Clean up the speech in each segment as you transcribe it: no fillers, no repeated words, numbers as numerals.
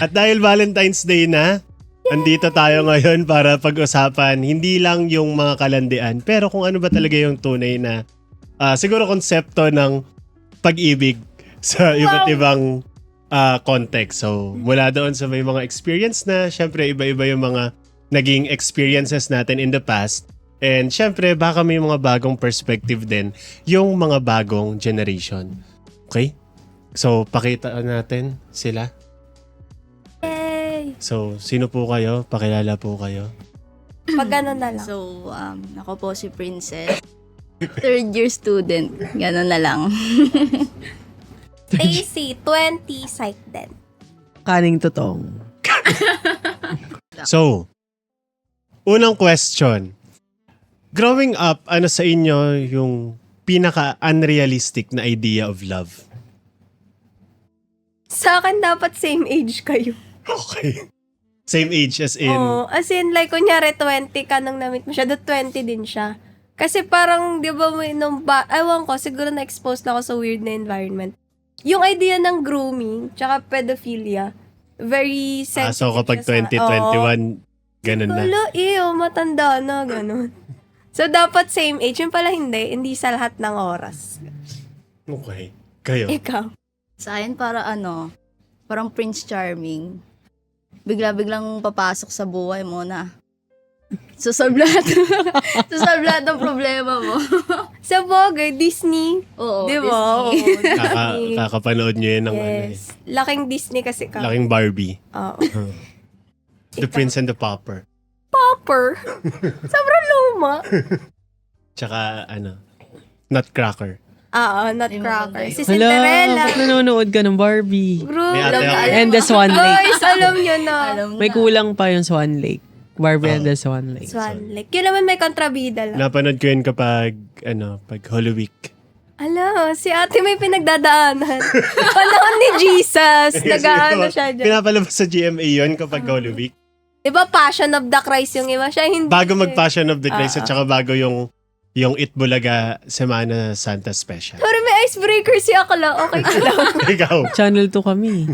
At dahil Valentine's Day na, andito tayo ngayon para pag-usapan hindi lang yung mga kalandian, pero kung ano ba talaga yung tunay na siguro konsepto ng pag-ibig sa iba't ibang context. So, mula doon sa may mga experience na, syempre iba-iba yung mga naging experiences natin in the past. And syempre, baka may mga bagong perspective din yung mga bagong generation. Okay? So, pakita natin sila. Yay! So, sino po kayo? Pakilala po kayo. Pag gano'n na lang. So, ako po si Princess. Third year student. Ganon na lang. AC, 20, psych din. Kaning totong. So, unang question. Growing up, ano sa inyo yung pinaka-unrealistic na idea of love? Sa akin, dapat same age kayo. Okay. Same age as in... Oo, as in, like, kunyari, 20 ka nang na-meet mo siya, 20 din siya. Kasi parang, di ba, ewan ko, siguro na-expose na ako sa weird na environment. Yung idea ng grooming, tsaka pedophilia, very sensitive. so kapag 2021, ganun na. Wala, matanda na, ganun. So, dapat same age. Yung pala hindi sa lahat ng oras. Okay. Kayo? Ikaw. Sa akin parang Prince Charming. Bigla-biglang papasok sa buhay mo na susolve lahat ng problema mo. Sa bagay, Disney. Oo, Di ba? Disney. Kakapanood nyo yun ng Yes. Laking Disney kasi ka. laking Barbie. Oo. The Prince and the Pauper. Popper. Sobrang luma. Tsaka, Nutcracker. Nutcracker. Si Hala, Cinderella. ba't nanonood ka ng Barbie? Group. May ate ako. And the Swan Lake. Guys, alam nyo na. May kulang pa yung Swan Lake. Barbie and the Swan Lake. Swan Lake. Yun naman may kontrabida lang. Napanood ko yun kapag, pag Holy Week. Ala, si ate may pinagdadaanan. Panahon ni Jesus. Nag-aano siya dyan. Pinapalabas sa GMA yun kapag Holy Week. Diba Passion of the Christ yung iba? Siya hindi. Bago mag-Passion of the Christ at saka bago yung Itbulaga Semana Santa Special. Pero may icebreaker si Akla. Okay ka lang. Ikaw. Channel 2 kami.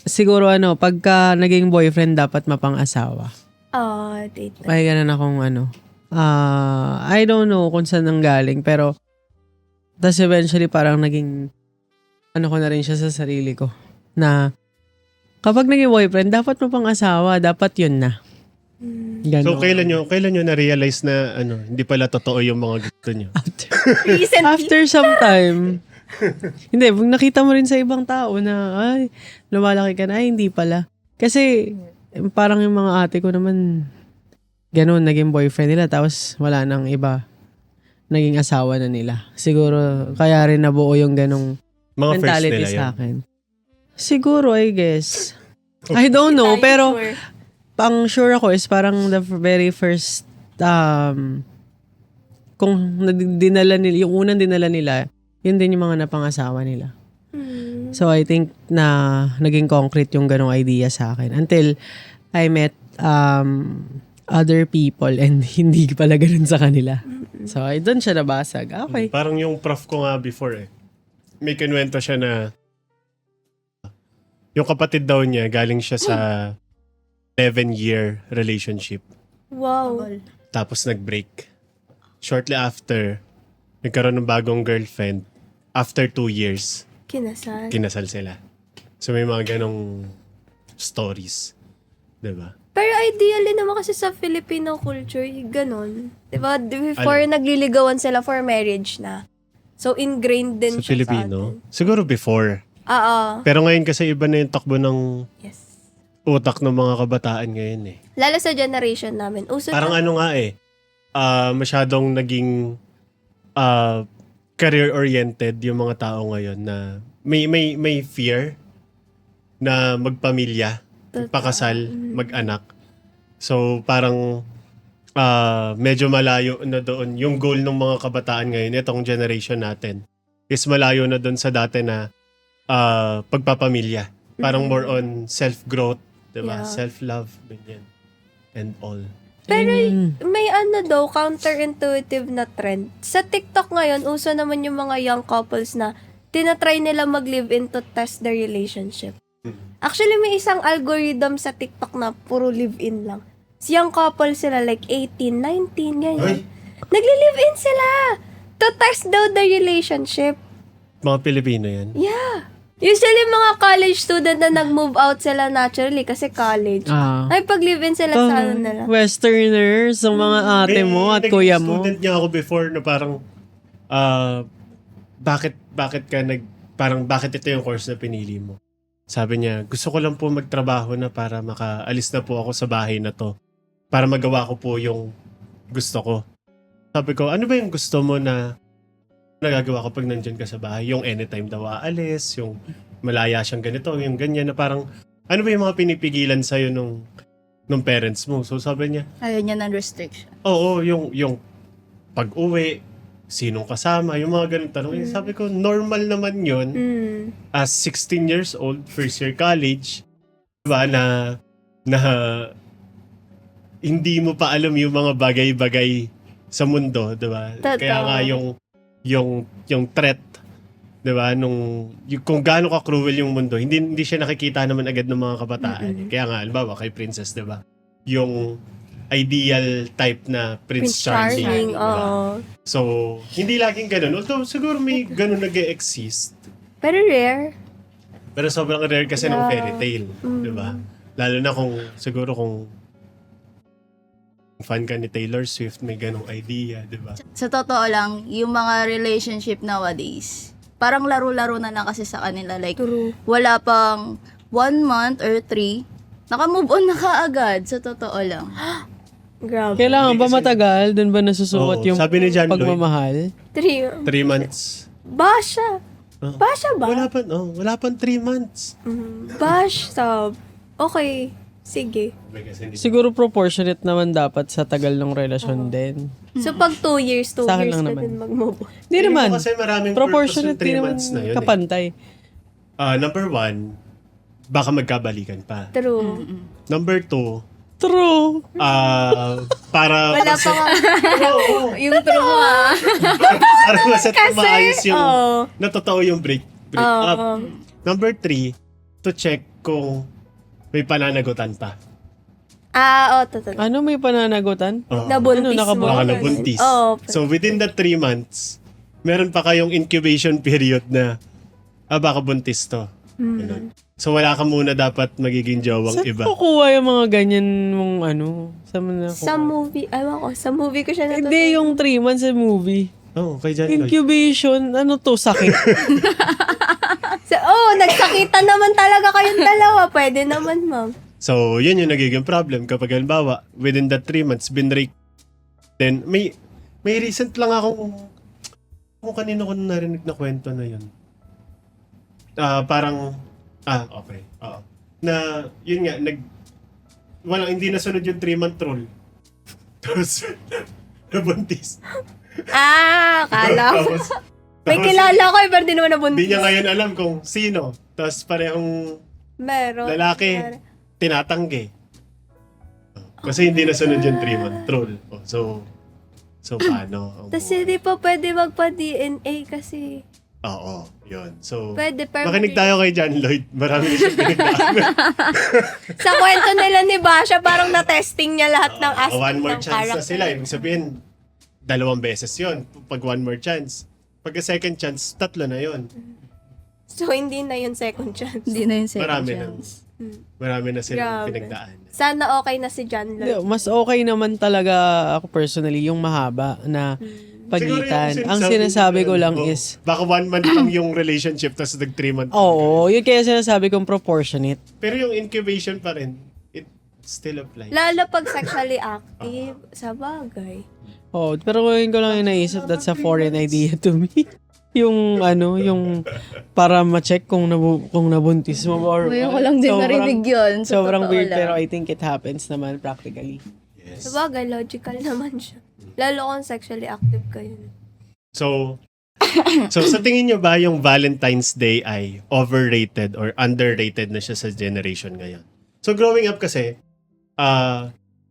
Siguro pagka naging boyfriend dapat mapang-asawa. Date na. May ganun akong I don't know kung saan nanggaling pero tas eventually parang naging ko na rin siya sa sarili ko na kapag naging boyfriend dapat mapang-asawa, dapat yun na. Ganun. So, kailan nyo na-realize na hindi pala totoo yung mga gusto nyo? Recently. After some time, hindi, pag nakita mo rin sa ibang tao na, ay, lumalaki ka na, ay, hindi pala. Kasi, parang yung mga ate ko naman, ganun, naging boyfriend nila, tapos wala nang iba, naging asawa na nila. Siguro, kaya rin nabuo yung ganung Mga first mentality nila sa yun. akin. Siguro, I guess. I don't know, pero, Sure. pang sure ako is parang the very first kung dinala nila, yung unang dinala nila, yun din yung mga napangasawa nila. So I think na naging concrete yung ganong idea sa akin until I met other people and hindi pala ganun sa kanila. So doon siya nabasag. Okay. Parang yung prof ko nga before may kinuwento siya na yung kapatid daw niya galing siya sa 11-year relationship. Wow. Tapos nag-break. Shortly after, nagkaroon ng bagong girlfriend. After 2 years, Kinasal. kinasal sila. So may mga ganong stories. Diba? Pero ideally naman kasi sa Filipino culture, ganon. Diba? Before nagliligawan sila for marriage na. So ingrained din Sa siya Filipino? Siguro before. sa atin. Pero ngayon kasi iba na yung takbo ng Yes. utak ng mga kabataan ngayon Lalo sa generation namin. Uso Parang na. Masyadong naging career-oriented yung mga tao ngayon na may fear na magpamilya, magpakasal, mag-anak. So parang medyo malayo na doon. Yung goal ng mga kabataan ngayon, itong generation natin, is malayo na doon sa dati na pagpapamilya. Parang more on self-growth, diba? Yeah. Self-love, ganyan. And all. Pero may counterintuitive na trend. Sa TikTok ngayon, uso naman yung mga young couples na tinatry nila mag-live-in to test their relationship. Actually, may isang algorithm sa TikTok na puro live-in lang. Siyang couple sila, like 18, 19, ganyan. Ay. Nagli-live-in sila to test daw the relationship. Mga Pilipino yan. Yeah. Usually, mga college student na nag-move out sila naturally kasi college. Ay, pag live-in sila sa ano nila. Westerners, ang mga ate mo at May kuya naging mo. student niya ako before na parang, bakit ito yung course na pinili mo? Sabi niya, gusto ko lang po magtrabaho na para makaalis na po ako sa bahay na to. Para magawa ko po yung gusto ko. Sabi ko, ano ba yung gusto mo na nagagawa ko pag nandyan ka sa bahay? Yung anytime daw aalis, yung malaya siyang ganito, yung ganyan na parang, ano ba yung mga pinipigilan sa'yo nung parents mo? So sabi niya, Ayaw niya ng restriction. oo, yung pag-uwi, sinong kasama, yung mga ganun tanong. Sabi ko, normal naman yun. As 16 years old, first year college, diba, na hindi mo pa alam yung mga bagay-bagay sa mundo, diba? Totoo. Kaya nga yung threat, diba, kung gaano ka cruel yung mundo, hindi siya nakikita naman agad ng mga kabataan. Kaya nga, halimbawa, kay Princess, diba? Yung ideal type na Prince Charming. Diba? Oo. So, hindi laging ganun. Although, siguro may ganun nag-exist. Pero rare. Pero sobrang rare kasi ng Yeah. fairy tale. Diba? Lalo na kung fan ka ni Taylor Swift, may ganung idea, diba? Sa totoo lang, yung mga relationship nowadays, parang laro-laro na lang kasi sa kanila. Like, True. wala pang 1 month or 3, naka-move on na kaagad. Sa totoo lang. Grabe. Kailangan Hindi ba kasi- matagal? Doon ba nasusukat Oo, yung sabi ni John Lloyd. pagmamahal? 3 months. Basha. Oh. Basha ba? Wala pang 3 months. Bash, sab. Okay. Sige. Siguro proportionate naman dapat sa tagal ng relasyon din. So, pag 2 years, 2 Sa akin years lang na naman. din mag-move on. Hindi naman. Kasi maraming Proportionate, purpose di yung 3 naman months na yun. kapantay. Number 1, baka magkabalikan pa. True. Number 2, True. para Wala pa nga. Oo, Yung true ah. para maset na maayos yung Oo. na totoo yung break up. Number 3, to check kung may pananagutan pa. Totoo. Ano may pananagutan? Oo. Nabuntis nakabuntis? mo. Baka nabuntis. Oo. So within the 3 months, meron pa kayong incubation period na baka buntis to. Ganun. So wala ka muna dapat magiging jowang Saan iba. kukuha yung mga ganyan mong ano? Saan mo na Sa movie, sa movie ko siya natutunan. Hindi, yung 3 months sa movie. Oo, kay John Lloyd. Incubation, ano to, sakit. Nagsakitan naman talaga kayong dalawa. Pwede naman, ma'am. So, yun yung nagiging problem kapag halimbawa, within that 3 months, binrake. Then, may recent lang akong kung kanino ko narinig na kwento na yun. Okay. Oo. Na, yun nga, hindi nasunod yung 3-month rule. Tapos, nabuntis. Kala ko. Tapos, May kilala ko, pero di naman Hindi nabuntis. niya ngayon alam kung sino. Tapos parehong Meron. lalaki, tinatanggi. Kasi hindi nasunod yung 3-month rule. So paano? Tapos hindi pa pwede magpa-DNA kasi. Oo, yun. So, Pwede, pero makinig tayo kay John Lloyd. Marami na siyang pinagdaanan. sa kwento nila ni Basha, parang na-testing niya lahat ng aspect One more ng chance na character. sila. Ibig sabihin, 2 beses yun. Pag 1 more chance. Pagka second chance, 3 na yun. So, hindi na yun second chance. Hindi na yung second Marami na. chance. Marami na silang Grabe. pinagdaanan. Sana okay na si John Hindi, Lloyd. mas okay naman talaga ako personally, yung mahaba na pagitan. Siguro yung Ang sinasabi ko lang oo, is, baka 1 month lang yung relationship, tapos nag 3 months. oo, yun kaya sinasabi kong proportionate. Pero yung incubation pa rin, it still applies. Lalo pag sexually active, sa bagay. Oh, pero ngayon ko lang yung naisip, that's a foreign idea to me. yung para ma-check kung nabuntis mo or Ngayon ko lang din narinig yun. Sa sobrang totoo weird lang. pero I think it happens naman practically. Sa bagay, logical naman siya. Lalo kung sexually active kayo. So sa tingin nyo ba yung Valentine's Day ay overrated or underrated na siya sa generation ngayon? So growing up kasi,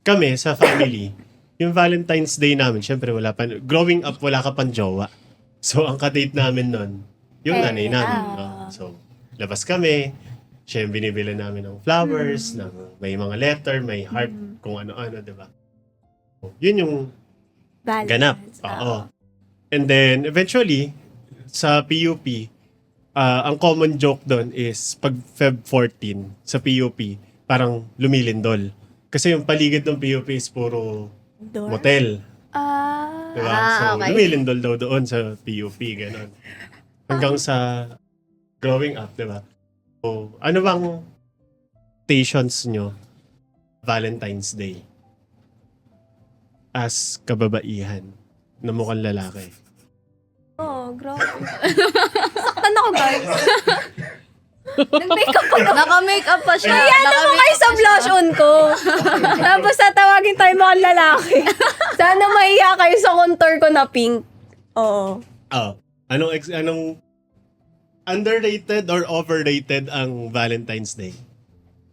kami sa family, yung Valentine's Day namin, syempre growing up wala ka pang jowa. So ang kadate namin nun, yung Eh, nanay namin. ah. So, labas kami. Siya yung binibili namin ng flowers, may mga letter, may heart, kung ano-ano, di ba? So, yun yung Balance. ganap. Oo. And then, eventually, sa PUP, ang common joke doon is pag Feb 14 sa PUP, parang lumilindol. Kasi yung paligid ng PUP is puro Door? motel. Diba? So, okay. lumilindol daw doon sa PUP, gano'n. Hanggang sa growing up, diba? So, ano bang stations nyo Valentine's Day as kababaihan na mukhang lalaki? Oh, grabe. Saktan ako, guys. Nag-makeup pa ako. Naka-makeup pa siya. Ano mo kayo sa blush on ko? Tapos tatawagin tayo mga lalaki. Sana maiya kayo sa contour ko na pink. Oo. Oh, anong underrated or overrated ang Valentine's Day?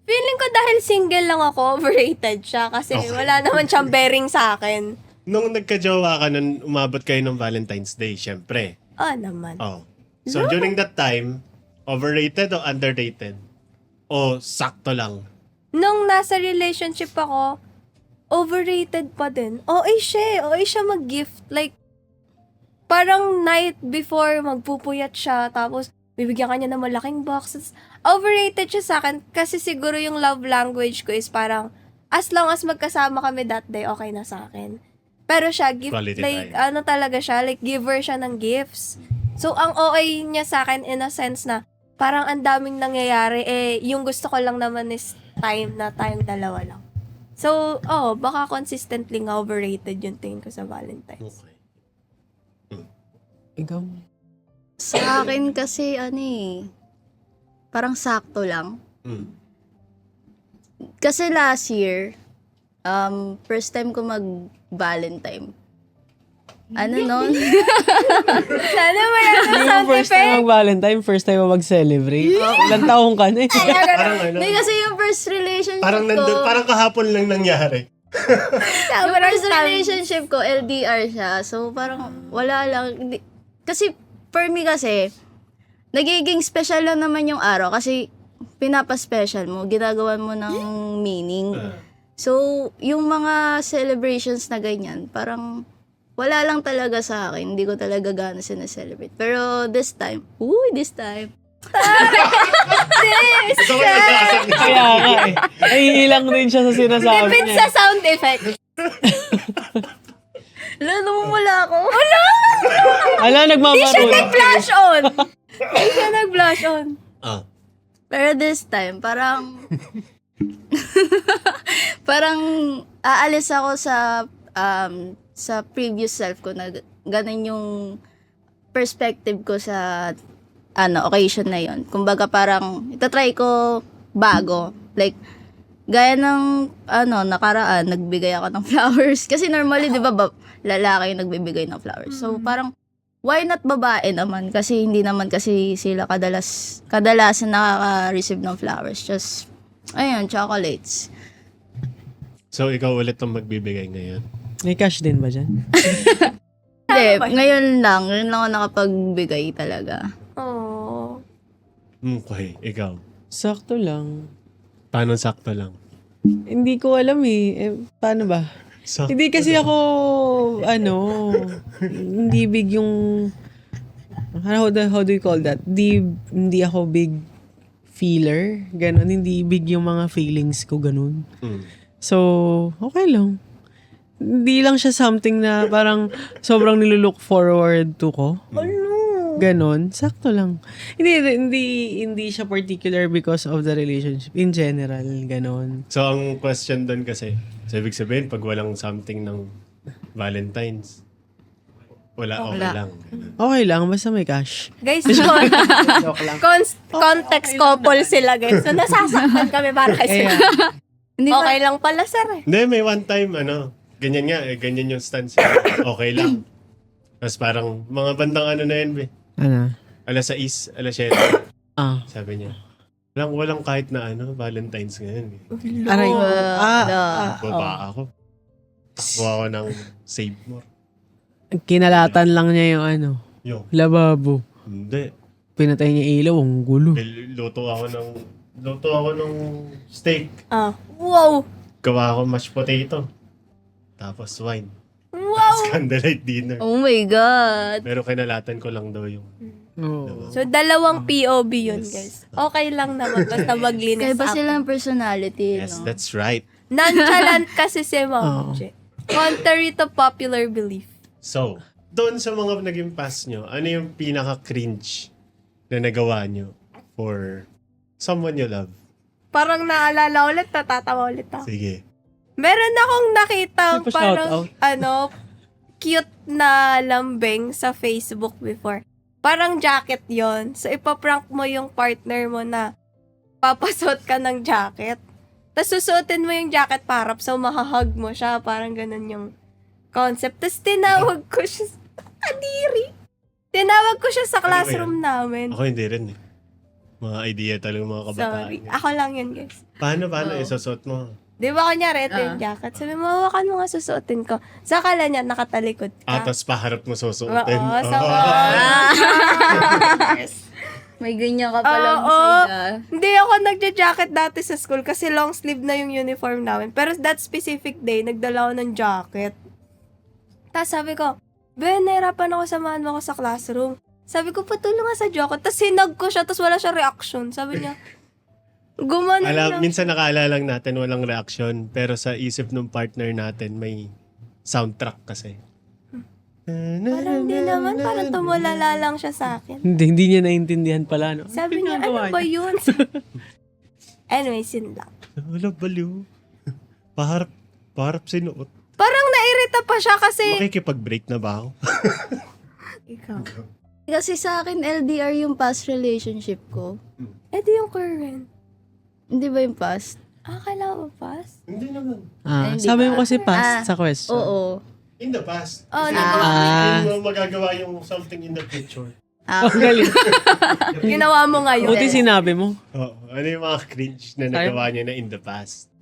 Feeling ko dahil single lang ako, overrated siya. Kasi Okay. wala naman siyang bearing sa akin. Nung nagka-jowa ka, nung umabot kayo ng Valentine's Day, syempre. Naman. Oh. So, during that time, overrated o underrated? O sakto lang? Nung nasa relationship ako, overrated pa din. OA siya mag-gift. Like, parang night before, magpupuyat siya. Tapos, bibigyan ka niya ng malaking boxes. Overrated siya sa akin kasi siguro yung love language ko is parang, as long as magkasama kami that day, okay na sa akin. Pero siya, Quality like, time. talaga siya, like, giver siya ng gifts. So, ang OA niya sa akin in a sense na, parang ang daming nangyayari, yung gusto ko lang naman is time na tayong dalawa lang. So, baka consistently nga overrated yung tingin ko sa Valentine's. Okay. Ikaw? Sa akin kasi, parang sakto lang. Mm. Kasi last year, first time ko mag-Valentine. Ano nun? Sana wala na Yung sound first time effect. mag-Valentine, first time mo mag-celebrate. Ilang taong ka na eh. Parang ano? Hindi kasi yung first relationship Parang ko, parang kahapon lang nangyari. yung first relationship ko, LDR siya. So, parang wala lang. Kasi, for me kasi, nagiging special lang naman yung araw kasi pinapa-special mo, ginagawan mo ng meaning. So, yung mga celebrations na ganyan, parang wala lang talaga sa akin. Hindi ko talaga gano'n sinaselebrate. Pero this time, Gusto ko nagkakasal niya. Kaya nga eh. Nahihilang din siya sa sinasabi Depends niya. sa sound effect. namumula ako. Ala, Di siya nagmamarun. nag-blush on. Di siya nag-blush on. Ah. Pero this time, parang parang aalis ako sa previous self ko na ganun yung perspective ko sa occasion na yon. Kumbaga parang itatry ko bago. Like, gaya ng nakaraan, nagbigay ako ng flowers. Kasi normally, di ba, lalaki yung nagbibigay ng flowers. So, parang, why not babae naman? Kasi hindi naman kasi sila kadalasan nakaka-receive ng flowers. Just, chocolates. So, ikaw ulit ang magbibigay ngayon. May cash din ba dyan? Hindi, ngayon lang ako nakapagbigay talaga. Oh. Okay, ikaw. Sakto lang. Paano sakto lang? Hindi ko alam eh. Paano ba? Sakto Hindi kasi ako, hindi big yung, how do you call that? Hindi ako big feeler. Ganon. Hindi big yung mga feelings ko. Ganon. Mm. So, okay lang. Hindi lang siya something na parang sobrang nilulook forward to ko. Ganon. Sakto lang. Hindi siya particular because of the relationship. In general, ganon. So, ang question doon kasi, so ibig sabihin, pag walang something ng Valentine's, okay lang. Okay lang, basta may cash. Guys, Joke lang. context couple sila, guys. So, nasasaktan kami para kay sila. Hindi Okay lang pala, sir. Hindi, may one time, ganyan nga, ganyan yung stance. Okay lang. Tapos parang, mga bandang na yun, be. Ano? Alas 6, alas 7. Sabi niya, walang kahit na Valentine's ngayon. Aray. Baba ako. Takbo ako ng save more. Kinalatan lang niya yung Yung, lababo. hindi. pinatay niya ilaw, ang gulo. Luto ako ng steak. Wow! Gawa ako mashed potato. Tapos wine. Wow! Candlelight dinner. Oh my God. Pero kinalatan ko lang daw yung... Oo. So, dalawang POV yun, guys. Okay lang naman basta maglinis Kaya ba up. silang personality, Yes, no? that's right. Nonchalant kasi si Ma'am Che. Contrary to popular belief. So, doon sa mga naging past nyo, ano yung pinaka-cringe na nagawa nyo for someone you love? Parang naalala ulit, natatawa ulit ako. Sige. Meron akong nakita May pa parang, shoutout. cute na lambing sa Facebook before. Parang jacket yon. So, ipaprank mo yung partner mo na papasuot ka ng jacket. Tapos susuotin mo yung jacket para so mahahag mo siya. Parang ganun yung concept. Tapos tinawag ko siya Tinawag ko siya sa classroom namin. Ako hindi rin eh. Mga idea talaga mga kabataan. Sorry. Ako lang yun, guys. Paano Oo. isusot mo? Di ba kunyari, ito yung jacket. Sabi mo, hawakan mo nga susuotin ko. Sa akala niya, nakatalikod ka. Tapos paharap mo Oo, susuotin. sa May ganyan ka palang Oo. side, Hindi ako nagja-jacket dati sa school kasi long sleeve na yung uniform namin. Pero that specific day, nagdala ako ng jacket. Tapos sabi ko, Ben, nahirapan ako, samahan mo ako sa classroom. Sabi ko, patulong nga sa jacket. Tapos sinag ko siya, tapos wala siya reaction. Sabi niya, gumanon lang. Minsan nakaalala lang natin walang reaction, pero sa isip ng partner natin may soundtrack kasi. Parang di naman, parang tumulala lang siya sa akin. Hindi niya naintindihan pala, no? Sabi niya, Pinagawa ano ba niya? yun? Anyways, yun lang. Wala baliw. Paharap sinuot. Parang nairita pa siya kasi... Makikipag-break na ba ako? Ikaw. Kasi sa akin, LDR yung past relationship ko. Eh di yung current. Hindi ba yung past? Akala ko pass? Hindi naman. Hindi Sabi ba? mo kasi past sa question. Oo. In the past. Oh, Hindi mo magagawa yung something in the future. Ah, Ang galing. Ginawa mo ngayon. Buti sinabi mo. Oo. Ano yung mga cringe na nagawa niya na in the past?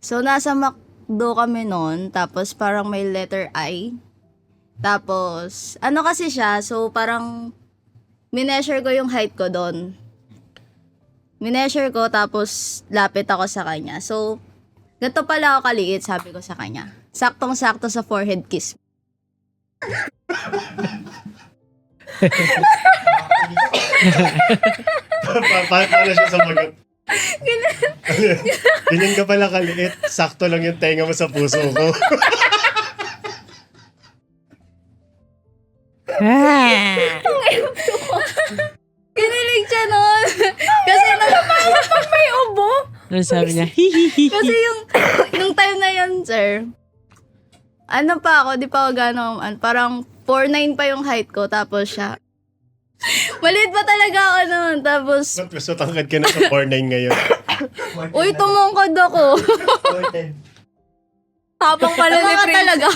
so, nasa McDo kami noon. Tapos, parang may letter I. Tapos, ano kasi siya? So, parang mineasure ko yung height ko doon. Mineasure ko, tapos lapit ako sa kanya. So, ganito pala ako kaliit, sabi ko sa kanya. Saktong-sakto sa forehead kiss. Paano siya sumagot? Ganyan ka pala kaliit. Sakto lang yung tenga mo sa puso ko. Kinilig siya noon. kasi May ubo? Ano sabi niya? Hihihi. kasi yung time na yun, sir. Ano pa ako, di pa ako gano'ng, parang 4'9" pa yung height ko, tapos siya. Maliit pa talaga ako noon, tapos, Ba't gusto tangkad ka na sa 4'9" ngayon? uy, tumungkod ako. Habang pala ni Tama ka Prince. talaga.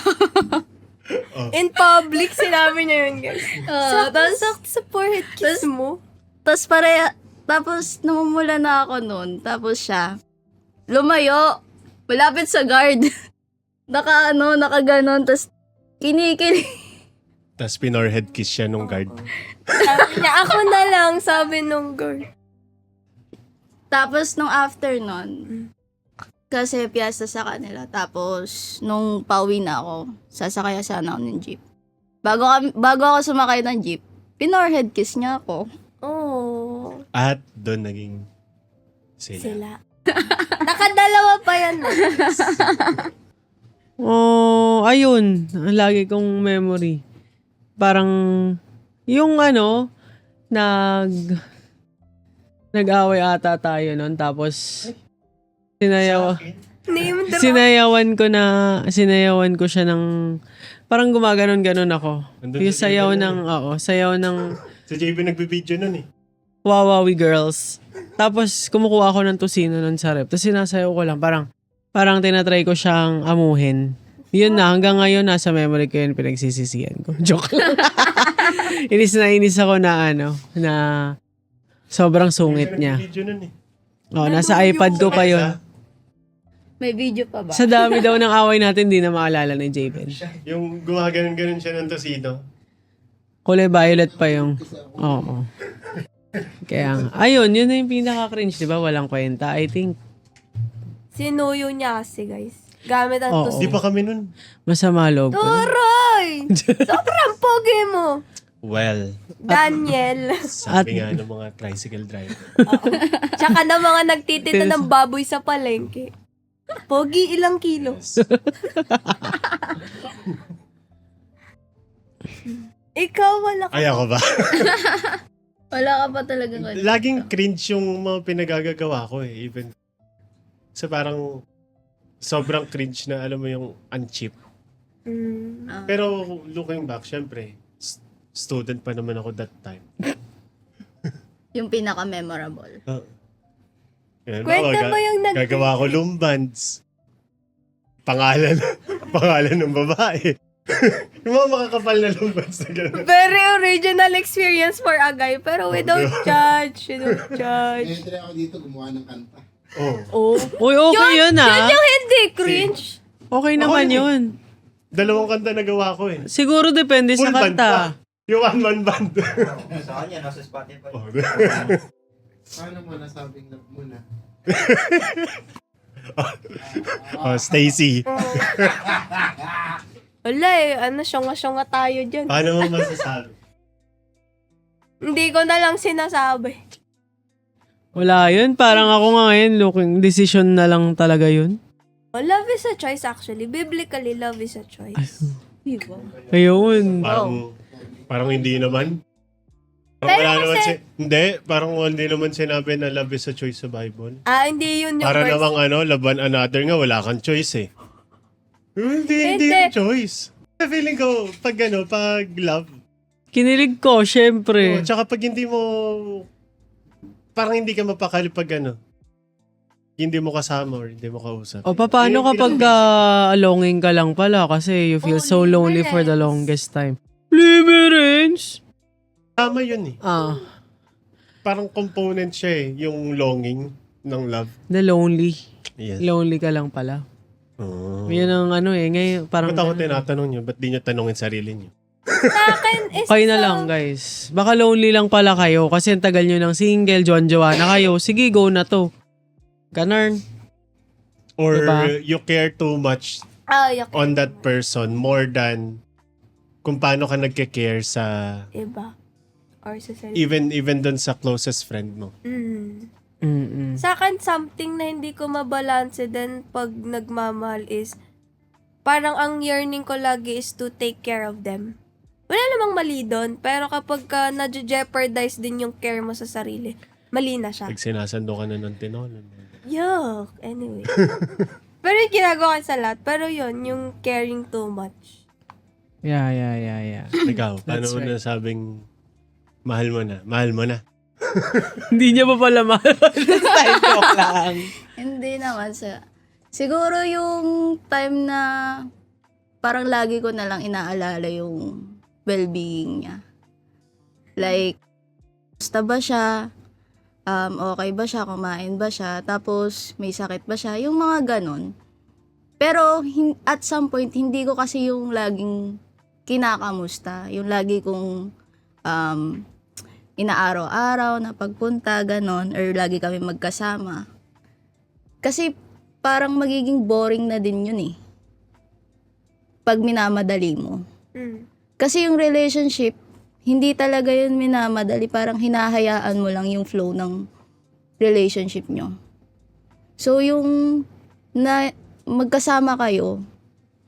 In public, sinabi niya yun, guys. Tapos, Sakto sa forehead kiss mo. tapos namumula na ako noon, tapos siya, lumayo, malapit sa guard. Nakaganon, tapos kinikilig. Tapos pinorhead kiss siya nung guard. Sabi niya, ako na lang, sabi nung girl. Tapos nung after nun, kasi piyesta sa kanila. Tapos nung pauwi na ako, sasakay sana ako ng jeep. Bago ako sumakay ng jeep, pinorhead kiss niya ako. Oh, At doon naging sila. sila. Nakadalawa pa yan. Oh, ayun. Ang lagi kong memory. Parang, yung nag-away ata tayo nun. Tapos, Name drop. sinayawan ko siya ng, parang gumaganon-ganon ako. Nandun Yung sa sayaw video ng, sayaw ng Si JB nagbibideo nun eh. Wawawi Girls. Tapos, kumukuha ako ng tusino nun sa rep. Tapos, sinasayaw ko lang. Parang tinatry ko siyang amuhin. Yun na, hanggang ngayon, nasa memory ko yun, pinagsisisihan ko. Joke lang. inis ako na na sobrang sungit niya. Nagbibideo nun eh. Oh, nasa iPad ko pa yun. May video pa ba? Sa dami daw ng away natin, di na maalala ni Javen. Yung gumaganon-ganon siya ng tosino. Kulay violet pa yung... Oo. Kaya, ayun, yun na yung pinaka-cringe, di ba? Walang kwenta, I think. Sinuyo niya kasi, guys. Gamit ang Oo. tusok. Di pa kami nun. Masama loob ko. Turoy! Sobrang pogi mo. Well, Daniel. sabi nga ng mga tricycle driver. Tsaka na mga nagtitinda ng baboy sa palengke. Pogi, ilang kilo? Ikaw, wala ka. Ay, ako ba? Wala ka pa talaga ganun. Laging cringe yung mga pinagagagawa ko eh. Even. So parang sobrang cringe na alam mo yung uncheap. Mm. Pero looking back, syempre, student pa naman ako that time. Yung pinaka-memorable. Yan, Kwenta mo yung gagawa ko lumbands. Pangalan ng babae. Yung mga makakapal na lumbands na gano'n. Very original experience for a guy, pero we don't judge. We don't judge. Entry ako dito, gumawa ng kanta. Oh. Uy, okay yun ah. Yung hindi cringe. Okay naman Ako yun. Dalawang kanta na gawa ko eh. Siguro depende sa Full band kanta. pa. Yung one-man band. Sa kanya, nasa Spotify. Paano mo nasabing love mo na? Oh, Stacy. Wala eh, syonga-syonga tayo dyan. Paano mo masasabi? Hindi ko na lang sinasabi. Wala yun. Parang ako nga ngayon, looking, decision na lang talaga yun. Oh, love is a choice actually. Biblically, love is a choice. Ayun. Parang hindi naman. Parang Pero wala naman kasi- hindi, parang hindi naman sinabi na love is a choice sa Bible. Hindi yun yung Para verse. namang love one another nga, wala kang choice eh. Hindi Hindi. yung choice. Feeling ko, pag love, Kinilig ko, syempre. tsaka pag hindi mo, parang hindi ka mapakali pag hindi mo kasama or hindi mo kausap. O paano kapag longing ka lang pala kasi you feel so lonely for the longest time? Limerence! Tama yun eh. Parang component siya eh, yung longing ng love. The lonely. Yes. Lonely ka lang pala. Oh. Yan ang ngayon, parang... Ba't ako tinatanong nyo? Ba't di nyo tanongin sarili nyo? Sa akin is Kayo na lang, guys. Baka lonely lang pala kayo kasi ang tagal nyo ng single, jowa na kayo. Sige, go na to. Ganun. Or Diba? you care too much Yuck. on that person more than kung paano ka nagke-care sa Iba. Or sa sarili. even dun sa closest friend mo. Sa akin, something na hindi ko mabalanse din pag nagmamahal is parang ang yearning ko lagi is to take care of them. Wala namang mali doon, pero kapag ka na-jeopardize din yung care mo sa sarili, mali na siya. Pag sinasando ka na ng tinolan. Yuck. Anyway. Pero yung ginagawa ko sa lahat. Pero yun, yung caring too much. Yeah. Ikaw, paano That's mo right. nasabing mahal mo na? Mahal mo na. Hindi niya pa pala mahal. Style joke lang. Hindi naman sa... Siguro yung time na parang lagi ko na lang inaalala yung well-being niya. Like, basta ba siya? Okay ba siya? Kumain ba siya? Tapos, may sakit ba siya? Yung mga ganon. Pero, at some point, hindi ko kasi yung laging kinakamusta. Yung lagi kong inaaraw-araw na pagpunta, ganon. Or lagi kami magkasama. Kasi, parang magiging boring na din yun eh. Pag minamadali mo. Kasi yung relationship, hindi talaga yun minamadali. Parang hinahayaan mo lang yung flow ng relationship nyo. So, yung na magkasama kayo,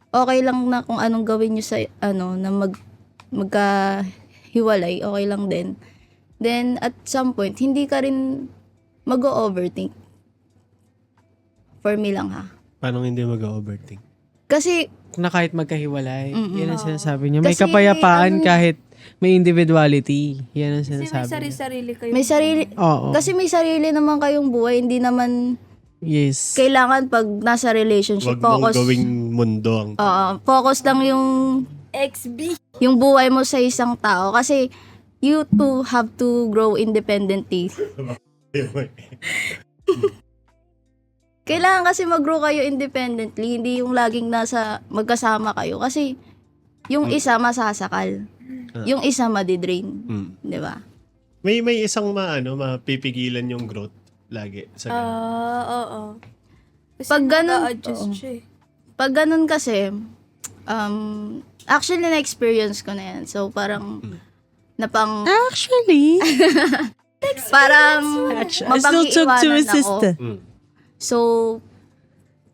okay lang na kung anong gawin nyo sa, na magkahiwalay, okay lang din. Then, at some point, hindi ka rin mag-overthink. For me lang ha. Paano hindi mag-overthink? Kasi, Na kahit magkahiwalay. Mm-mm. Yan ang sinasabi niya. May Kasi, kapayapaan kahit may individuality. Yan ang Kasi may sinasabi niya. sarili-sarili kayo. may sarili, Oo. kasi may sarili naman kayong buhay, hindi naman Yes. kailangan pag nasa relationship, Huwag mong focus. gawing mundo ang Focus lang XB. yung buhay mo sa isang tao kasi you too have to grow independently. Kailangan kasi mag-grow kayo independently, hindi yung laging nasa magkasama kayo kasi yung isa masasakal. yung isa madidrain. Mm. Di ba? May isang mapipigilan yung growth lagi sa ganun. Oo. Kasi Pag ganun, nag-a-adjust oo. siya eh. Pag ganun kasi, actually na-experience ko na yan. So, parang, Actually, parang, I still talk to my mapag-iiwanan ako. sister. Mm. So,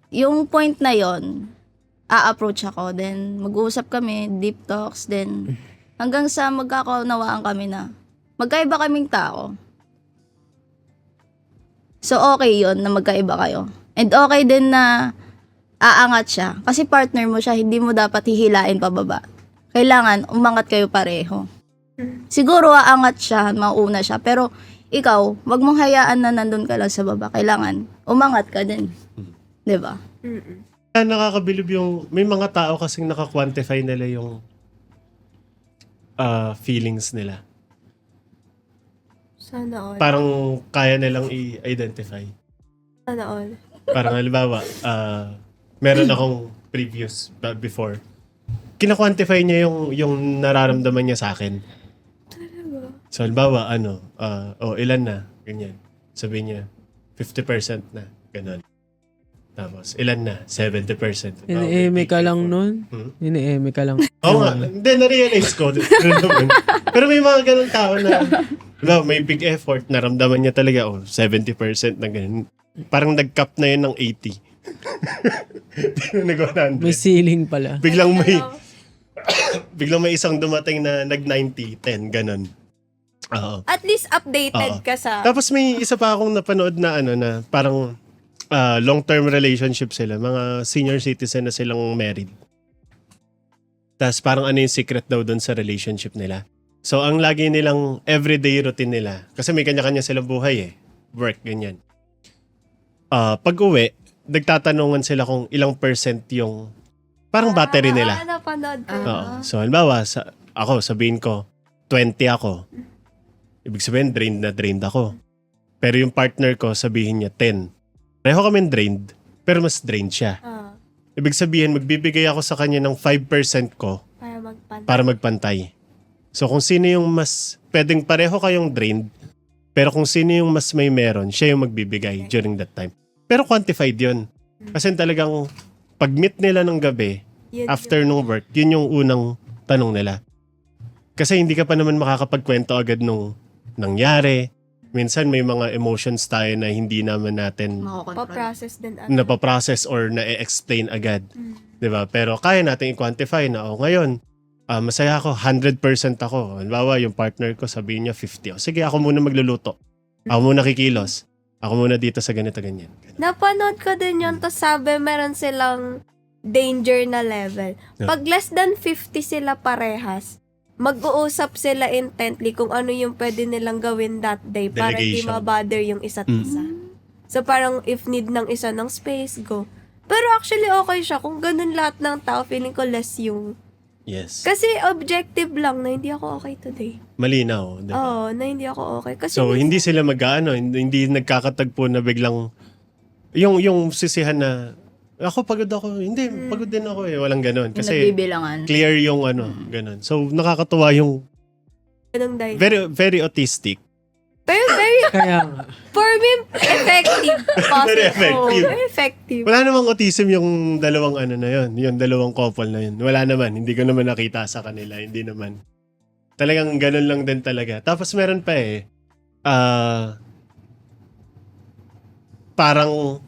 yung point na yon a-approach ako. Then, mag-uusap kami, deep talks. Then, hanggang sa magkakaunawaan kami na magkaiba kaming tao. So, okay yon na magkaiba kayo. And okay din na aangat siya. Kasi partner mo siya, hindi mo dapat hihilain pababa. Kailangan, umangat kayo pareho. Siguro, aangat siya, mauna siya. Pero, ikaw, wag mong hayaan na nandun ka lang sa baba. Kailangan, umangat ka din. 'Di ba? Kaya nakakabilib yung, may mga tao kasing naka-quantify nila yung feelings nila. Sana all. Parang kaya nilang i-identify. Sana all. Parang halimbawa, meron akong previous before. Kina-quantify niya yung nararamdaman niya sa akin. So halimbawa, ilan na, ganyan. Sabi niya, 50% na, ganun. Tapos, ilan na? 70%. Ini-eme ka lang nun. Ini-eme ka lang. Oo nga. Hindi, na-realize ko. Pero may mga ganun tao na, may big effort, naramdaman niya talaga, 70% na ganun. Parang nag-cap na yun ng 80. Nag-100. May ceiling pala. Biglang may isang dumating na nag-90, 10, ganun. Oo. At least updated Oo. ka sa... Tapos may isa pa akong napanood na na parang long-term relationship sila. Mga senior citizen na silang married. Tapos parang yung secret daw doon sa relationship nila. So ang lagi nilang everyday routine nila. Kasi may kanya-kanya silang buhay Work, ganyan. Pag uwi, nagtatanungan sila kung ilang percent yung parang battery nila. Napanood ko. Oo. So halimbawa, sabihin ko, 20 ako. Ibig sabihin, drained ako. Pero yung partner ko, sabihin niya 10. Pareho kami drained, pero mas drained siya. Ibig sabihin, magbibigay ako sa kanya ng 5% ko para magpantay. So kung sino yung mas, pwedeng pareho kayong drained, pero kung sino yung mas may meron, siya yung magbibigay during that time. Pero quantified yun. Kasi talagang pag-meet nila ng gabi, after nung work, yun yung unang tanong nila. Kasi hindi ka pa naman makakapagkwento agad nung nangyari. Minsan may mga emotions tayo na hindi naman natin Pa-process din. napaprocess or na-explain agad. 'Di ba? Pero kaya natin i-quantify na, ngayon, masaya ako, 100% ako. Halimbawa, yung partner ko, sabihin niya 50. Sige, ako muna magluluto. Ako muna kikilos. Ako muna dito sa ganito, ganyan. Napanood ko din yun. Tapos sabi, meron silang danger na level. Pag less than 50 sila parehas, mag-uusap sila intently kung ano yung pwede nilang gawin that day para hindi Delegation. ma-bother yung isa't isa. So parang if need ng isa ng space, go. Pero actually okay siya. Kung ganun lahat ng tao, feeling ko less yung... Yes. Kasi objective lang na hindi ako okay today. Malinaw, 'di ba? Oo, na hindi ako okay. Kasi So, hindi sila hindi nagkakatagpo na biglang yung sisihan na ako pagod ako. Hindi, pagod din ako Walang ganun. Kasi Nagbibilangan. clear yung ganun. So, nakakatuwa yung ganung dahil. very, very autistic. Pero very, Kaya nga. for me, effective. Very effective. Very effective. Wala namang autism yung dalawang na yun. Yung dalawang couple na yun. Wala naman. Hindi ko naman nakita sa kanila. Hindi naman. Talagang ganun lang din talaga. Tapos meron pa parang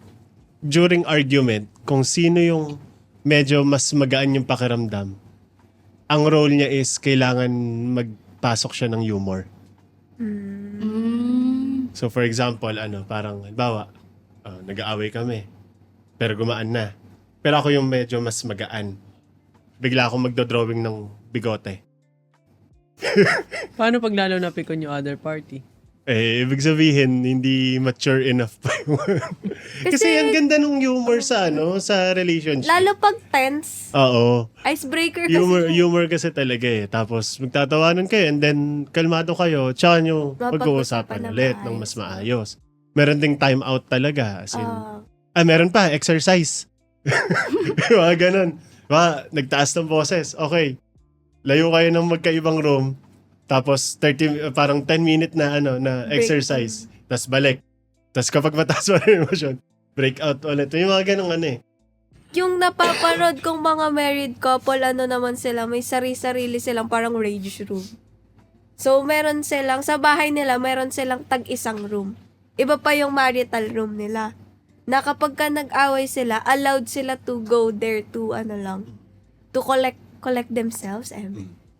during argument, kung sino yung medyo mas magaan yung pakiramdam, ang role niya is kailangan magpasok siya ng humor. So for example, parang halimbawa, nag-aaway kami, pero gumaan na. Pero ako yung medyo mas magaan. Bigla akong magdodrawing ng bigote. Paano pag lalo na pikon yung other party? Ibig sabihin, hindi mature enough pa yung... Kasi ang ganda ng humor sa relationship. Lalo pag tense, Oo. icebreaker kasi. Humor kasi talaga Tapos magtatawanan kayo and then kalmado kayo, tsaka nyo Mapag-usapan mag-uusapan na ulit maayos. ng mas maayos. Meron ding time out talaga. As in, Ah. meron pa, exercise. Mga ganun. Nagtaas ng boses. Okay. layo kayo ng magkaibang room, tapos 10 minute na na Break. exercise, tapos balik. Tapos kapag mataas mo yung emosyon, break out ulit. Yung mga ganong Yung napaparod kong mga married couple, naman sila, may sarili-sarili silang parang rage room. So, meron silang, sa bahay nila, meron silang tag-isang room. Iba pa yung marital room nila. Na kapag ka nag-away sila, allowed sila to go there to, to collect themselves,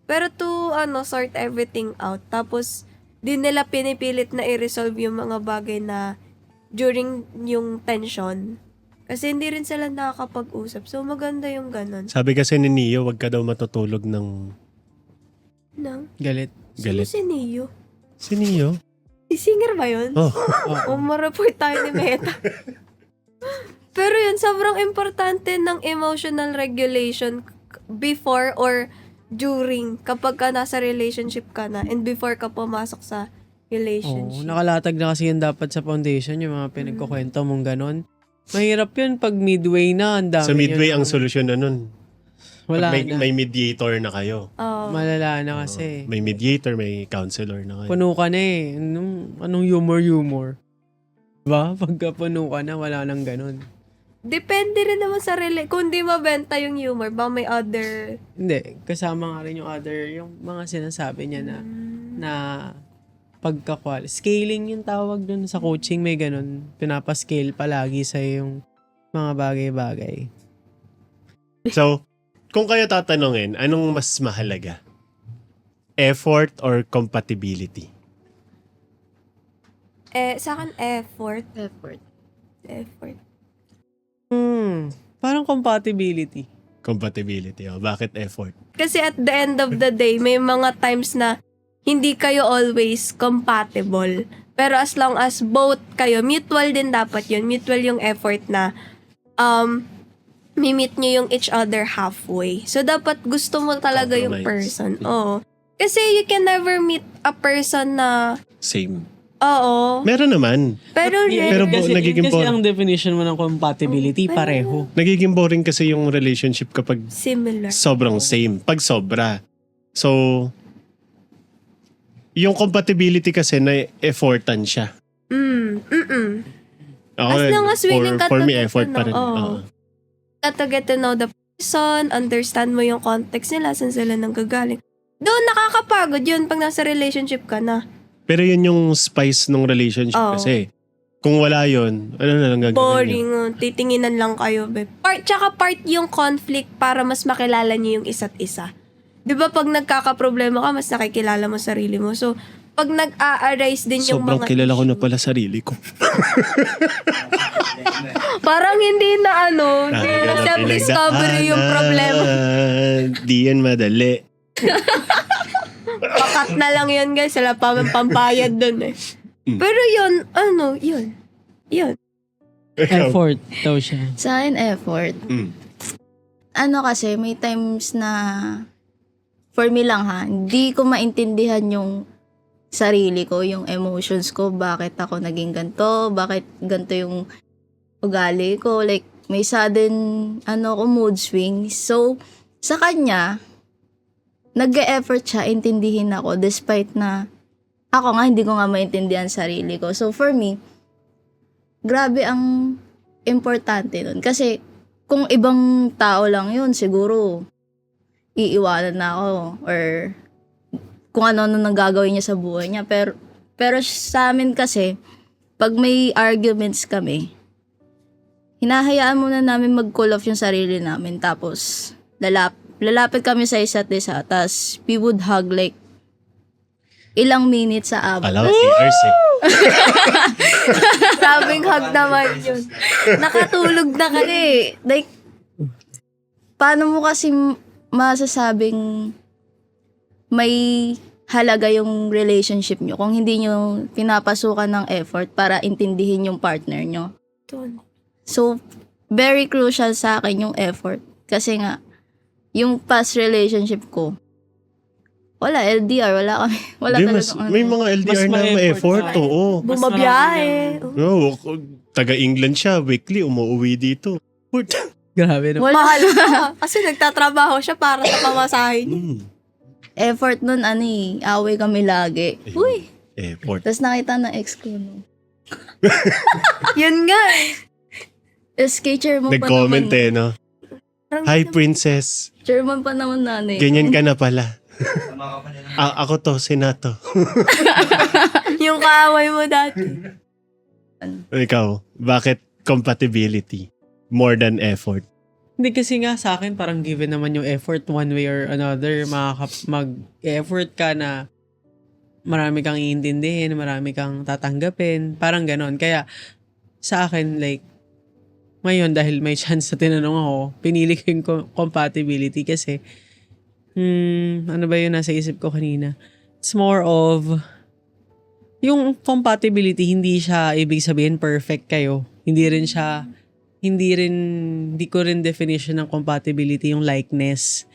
Pero to, sort everything out. Tapos, di nila pinipilit na i-resolve yung mga bagay na during yung tension. Kasi hindi rin sila nakakapag-usap. So, maganda yung ganun. Sabi kasi ni Neo, wag ka daw matutulog ng Galit. galit. Si Neo? Si Neo? Si singer ba yun? Oh. O ma-report tayo ni Meta. Pero yun, sobrang importante ng emotional regulation before or during kapag ka nasa relationship ka na and before ka pumasok sa Oo, relationship. nakalatag na kasi yan dapat sa foundation, yung mga pinagkukwento mong ganon. Mahirap yun pag midway na, ang dami Sa midway, yun. ang solusyon na nun. Wala Pag na. may mediator na kayo. Oo. Malala na kasi. May mediator, may counselor na kayo. Puno ka na eh. Anong humor? Diba? Pagka puno ka na, wala nang ganon. Depende rin naman sa kung di mabenta yung humor, ba may other... Hindi, kasama nga rin yung mga sinasabi niya na pagkakwal. Scaling yung tawag dun sa coaching, may ganun. Pinapascale palagi sa yung mga bagay-bagay. So, kung kayo tatanungin, anong mas mahalaga? Effort or compatibility? Sa akin, effort. Effort. Parang compatibility. Compatibility. Oh, bakit effort? Kasi at the end of the day, may mga times na hindi kayo always compatible. Pero as long as both kayo, mutual din dapat yun. Mutual yung effort na mi-meet nyo yung each other halfway. So, dapat gusto mo talaga yung Compromise. person. Oo. Kasi you can never meet a person na, Same. oo. Meron naman. Pero, Pero kasi, nagiging kasi boring. ang definition mo ng compatibility, pareho. Nagiging boring kasi yung relationship kapag similar. sobrang same. Pag sobra. So, yung compatibility kasi na effortan siya. Ako, As long as willing ka for to me, get effort to pa know. rin. Oo. Oo. To get to know the person, understand mo yung context nila, saan sila nanggagaling. Doon nakakapagod yun pag nasa relationship ka na. Pero yun yung spice ng relationship Oo. kasi. Kung wala yun, ano na lang gagawin niyo? Boring, titinginan lang kayo. Tsaka part yung conflict para mas makilala niyo yung isa't isa. Di ba pag nagkakaproblema ka, mas nakikilala mo sarili mo. So, pag nag-a-arise din yung Sobrang mga kilala ko na pala sarili ko. parang hindi na hindi na self-discovery yung problema. Di yan madali. Pakat na lang yun, guys. Sila pa may pambayad dun eh. Pero yun, yun. Effort daw siya. Sa akin, effort. Mm. Kasi may times na, for me lang hindi ko maintindihan yung sarili ko, yung emotions ko, bakit ako naging ganito, bakit ganito yung ugali ko, like, may sudden, mood swings. So, sa kanya, nag-e-effort siya, intindihin ako, despite na, ako nga, hindi ko nga maintindihan sarili ko. So, for me, grabe ang importante nun. Kasi, kung ibang tao lang yun, siguro, iiwanan na ako, or kung ano nang gagawin niya sa buhay niya. Pero sa amin kasi, pag may arguments kami, hinahayaan muna namin mag-cool off yung sarili namin. Tapos, lalapit kami sa isa't isa. Tapos, we would hug like ilang minutes sa abot. Alam, CRs eh. Sabing hug naman yun. Nakatulog na ka. Kasi, like, paano mo kasi masasabing may halaga yung relationship nyo kung hindi nyo pinapasukan ng effort para intindihin yung partner nyo. So, very crucial sa akin yung effort. Kasi nga, yung past relationship ko, wala, LDR, wala Di, talagang may mga LDR Mas na may ma-effort effort. na. Oo. Bumabiyahe. No, taga-England siya, weekly, umuwi dito. Grabe na. Wala. Mahal ka. Kasi nagtatrabaho siya para sa pamasahe niya. Mm. effort nun, away kami lagi. Uy! Effort. Tapos nakita ng ex ko, no. Yun nga eh. SK chairman pa Nag-comment naman. no? Parang Hi, princess. Chairman pa naman nanay. Ganyan ka na pala. Tama ka pa nila. Ako to, senato. yung kaaway mo dati. Ikaw, bakit compatibility more than effort? Hindi kasi nga sa akin parang given naman yung effort one way or another. Mag-effort ka na marami kang iintindihin, marami kang tatanggapin. Parang ganon. Kaya sa akin like ngayon dahil may chance na tinanong ako, pinili ko yung compatibility kasi ano ba yun nasa isip ko kanina? It's more of yung compatibility, hindi siya ibig sabihin perfect kayo. Hindi ko rin definition ng compatibility yung likeness.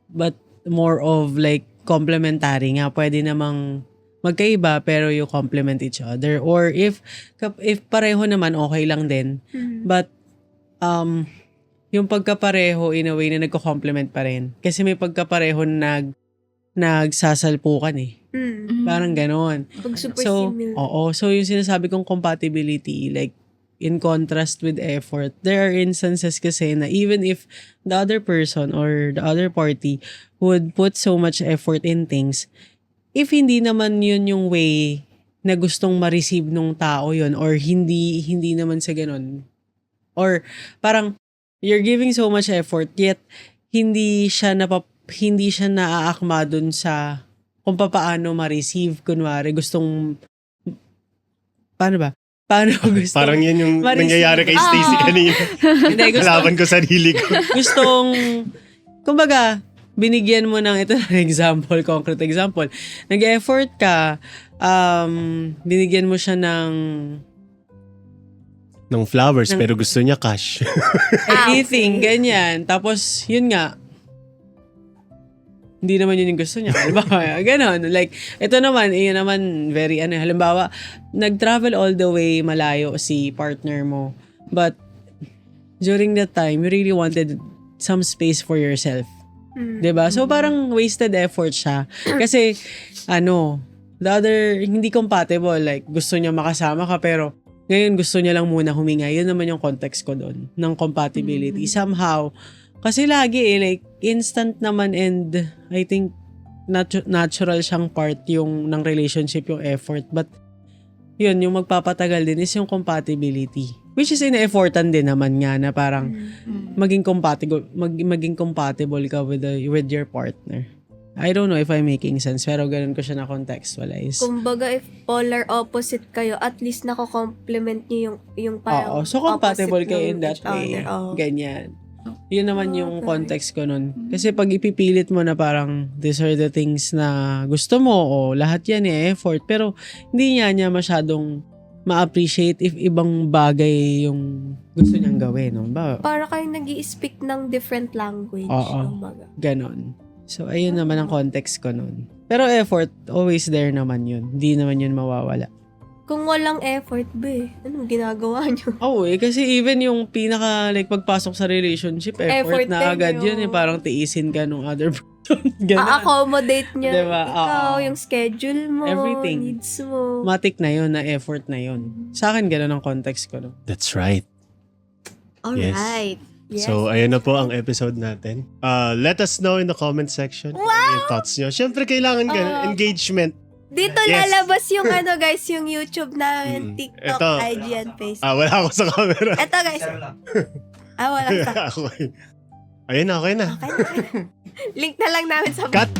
But more of like complementary nga. Pwede namang magkaiba pero you complement each other. Or if pareho naman, okay lang din. But yung pagkapareho in a way na nagko-complement pa rin. Kasi may pagkapareho nagsasalpukan eh. Parang ganon. Pag super So, similar. oo. So, yung sinasabi kong compatibility, like, in contrast with effort, there are instances kasi na even if the other person or the other party would put so much effort in things, if hindi naman yun yung way na gustong ma-receive nung tao yun or hindi naman sa ganon, or parang you're giving so much effort yet hindi siya naaakma dun sa kung paano ma-receive. Kunwari, gustong paano gusto? Parang yan yung Maris- nangyayari kay Stacy kanina. Hindi, Kalaban ko sarili ko. gustong, kumbaga, binigyan mo ng, ito na example, concrete example. Nag-effort ka, binigyan mo siya ng Flowers, pero gusto niya cash. anything, ganyan. Tapos, yun nga, hindi naman yun yung gusto niya. Halimbawa, ganon. Like, ito naman, yun naman, very, halimbawa, nag-travel all the way malayo si partner mo. But, during that time, you really wanted some space for yourself. Diba? So, parang wasted effort siya. Kasi, the other, hindi compatible. Like, gusto niya makasama ka, pero, ngayon gusto niya lang muna huminga. Yun naman yung context ko doon, ng compatibility. Somehow, kasi lagi like, instant naman and I think natural siyang part yung ng relationship, yung effort. But, yun, yung magpapatagal din is yung compatibility. Which is ina-effortan din naman nga na parang maging compatible ka with your partner. I don't know if I'm making sense, pero ganun ko siya na-contextualize. Kumbaga, if polar opposite kayo, at least nako-complement niyo yung parang Oo, so compatible opposite kayo ng in that each way. other. Oo. Ganyan. Yun naman yung context ko nun. Kasi pag ipipilit mo na parang these are the things na gusto mo o lahat yan effort, pero hindi niya masyadong ma-appreciate if ibang bagay yung gusto niyang gawin. No? Para kayo nag-i-speak ng different language. Oo. Kumbaga. Ganon. So, ayun naman ang context ko nun. Pero effort, always there naman yun. Hindi naman yun mawawala. Kung walang effort, anong ginagawa niyo? Oo kasi even yung pagpasok sa relationship, effort na din agad yun. yun. Parang tiisin ka nung other person. Ganon. A-accommodate niya. Diba? Ikaw, Oo. yung schedule mo, Everything. needs mo. Matik na yun, na effort na yun. Sa akin, gano'n ang context ko. No? That's right. Alright. Yes. So, ayun na po ang episode natin. Let us know in the comment section ano yung thoughts nyo. Siyempre, kailangan engagement. Dito Yes. lalabas yung guys, yung YouTube namin, TikTok, Ito. IG, and Facebook. Wala ako sa camera. Eto guys. Zero lang. Wala sa. Okay. Ayun na, okay na. Okay na. Link na lang namin sa Cut!